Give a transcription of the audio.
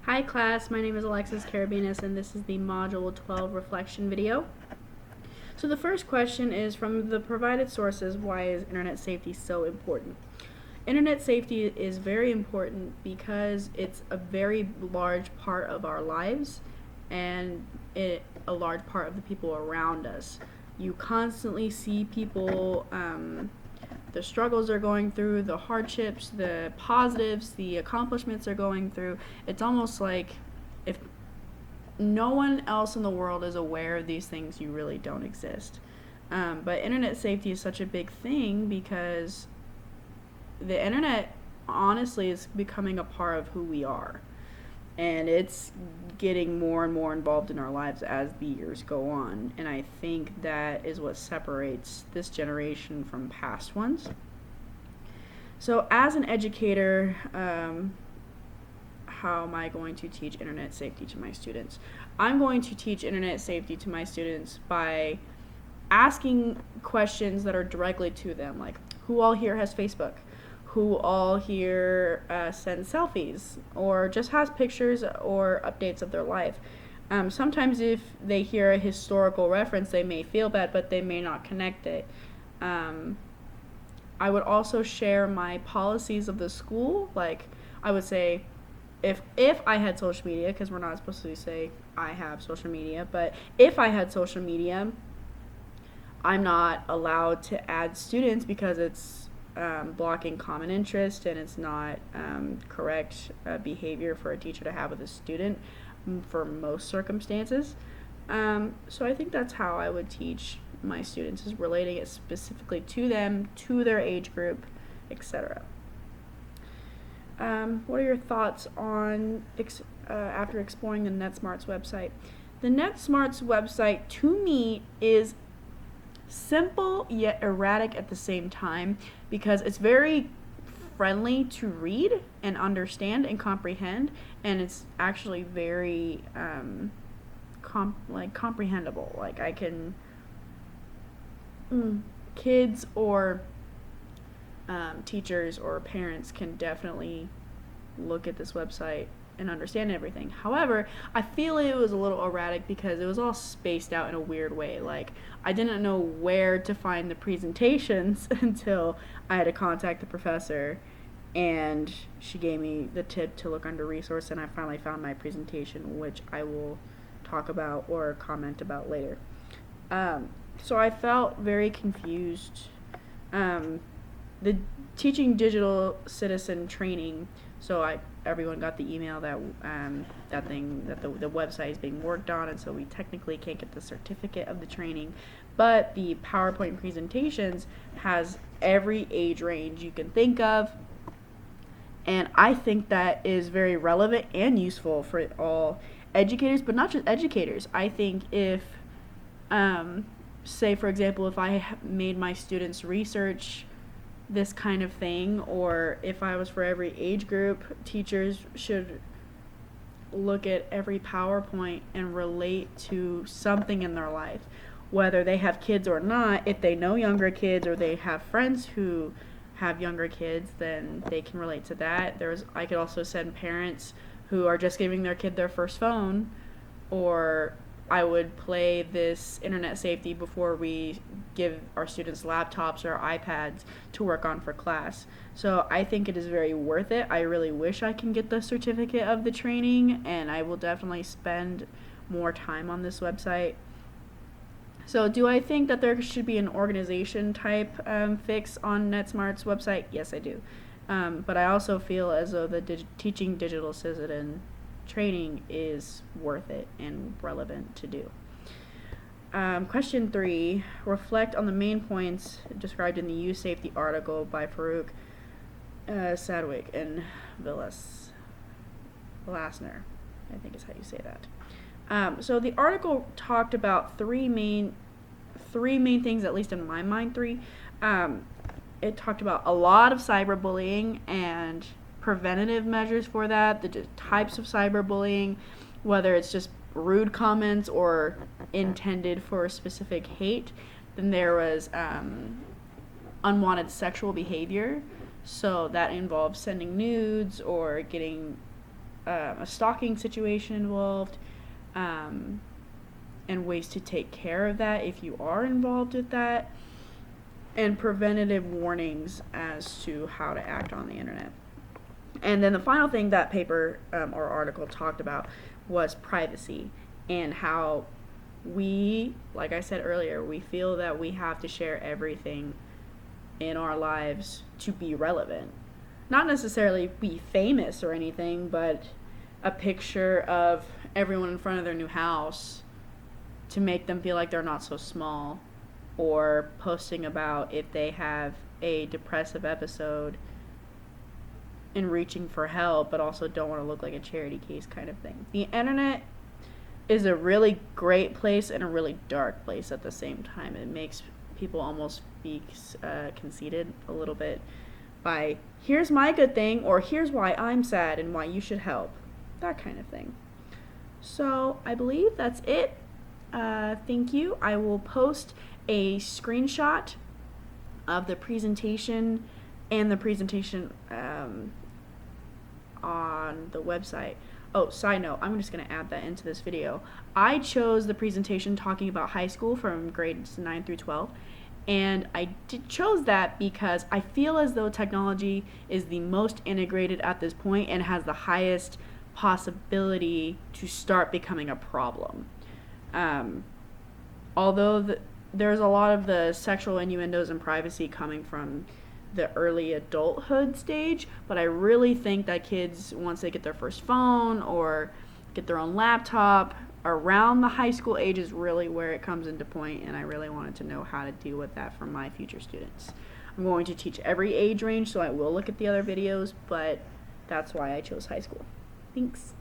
Hi class, my name is Alexis Carabinas and this is the Module 12 reflection video. So the first question is, from the provided sources, why is internet safety so important? Internet safety is very important because it's a very large part of our lives and a large part of the people around us. You constantly see people, the struggles they're going through, the hardships, the positives, the accomplishments they're going through. It's almost like if no one else in the world is aware of these things, you really don't exist. But internet safety is such a big thing because the internet honestly is becoming a part of who we are. And it's getting more and more involved in our lives as the years go on. And I think that is what separates this generation from past ones. So as an educator, how am I going to teach internet safety to my students? I'm going to teach internet safety to my students by asking questions that are directly to them, like who all here has Facebook? Who all here sends selfies or just has pictures or updates of their life? Sometimes if they hear a historical reference, they may feel bad, but they may not connect it. I would also share my policies of the school. Like, I would say, if I had social media, because we're not supposed to say I have social media, but if I had social media, I'm not allowed to add students because it's blocking common interest and it's not correct behavior for a teacher to have with a student for most circumstances. So I think that's how I would teach my students, is relating it specifically to them, to their age group, etc. What are your thoughts on after exploring the NetSmarts website? The NetSmarts website, to me, is simple yet erratic at the same time, because it's very friendly to read and understand and comprehend, and it's actually very comprehensible. Like, I can kids or teachers or parents can definitely look at this website and understand everything. However, I feel it was a little erratic because it was all spaced out in a weird way. Like, I didn't know where to find the presentations until I had to contact the professor, and she gave me the tip to look under resource, and I finally found my presentation, which I will talk about or comment about later. So I felt very confused. The teaching digital citizen training, so everyone got the email that the website is being worked on, and so we technically can't get the certificate of the training, but the PowerPoint presentations has every age range you can think of, and I think that is very relevant and useful for all educators, but not just educators. I think if say, for example, if I made my students research this kind of thing, or if I was for every age group, teachers should look at every PowerPoint and relate to something in their life, whether they have kids or not. If they know younger kids or they have friends who have younger kids, then they can relate to that. I could also send parents who are just giving their kid their first phone, or I would play this internet safety before we give our students laptops or iPads to work on for class. So I think it is very worth it. I really wish I can get the certificate of the training, and I will definitely spend more time on this website. So do I think that there should be an organization type fix on NetSmart's website? Yes, I do. But I also feel as though the teaching digital citizen training is worth it and relevant to do. Question 3, reflect on the main points described in the Use Safety article by Farouk Sadwick and Vilas Lasner, I think is how you say that. So the article talked about three main things, at least in my mind, three. It talked about a lot of cyberbullying and preventative measures for that, the types of cyberbullying, whether it's just rude comments or intended for specific hate. Then there was unwanted sexual behavior, so that involves sending nudes or getting a stalking situation involved, and ways to take care of that if you are involved with that, and preventative warnings as to how to act on the internet. And then the final thing that paper or article talked about was privacy, and how we, like I said earlier, we feel that we have to share everything in our lives to be relevant. Not necessarily be famous or anything, but a picture of everyone in front of their new house to make them feel like they're not so small, or posting about if they have a depressive episode and reaching for help but also don't want to look like a charity case kind of thing. The internet is a really great place and a really dark place at the same time. It makes people almost be conceited a little bit by, here's my good thing, or here's why I'm sad and why you should help, that kind of thing. So I believe that's it. Thank you. I will post a screenshot of the presentation and the presentation on the website. Oh, side note, I'm just going to add that into this video. I chose the presentation talking about high school from grades 9 through 12. And I chose that because I feel as though technology is the most integrated at this point and has the highest possibility to start becoming a problem. Although there's a lot of the sexual innuendos and privacy coming from the early adulthood stage, but I really think that kids, once they get their first phone or get their own laptop, around the high school age is really where it comes into point, and I really wanted to know how to deal with that for my future students. I'm going to teach every age range, so I will look at the other videos, but that's why I chose high school. Thanks.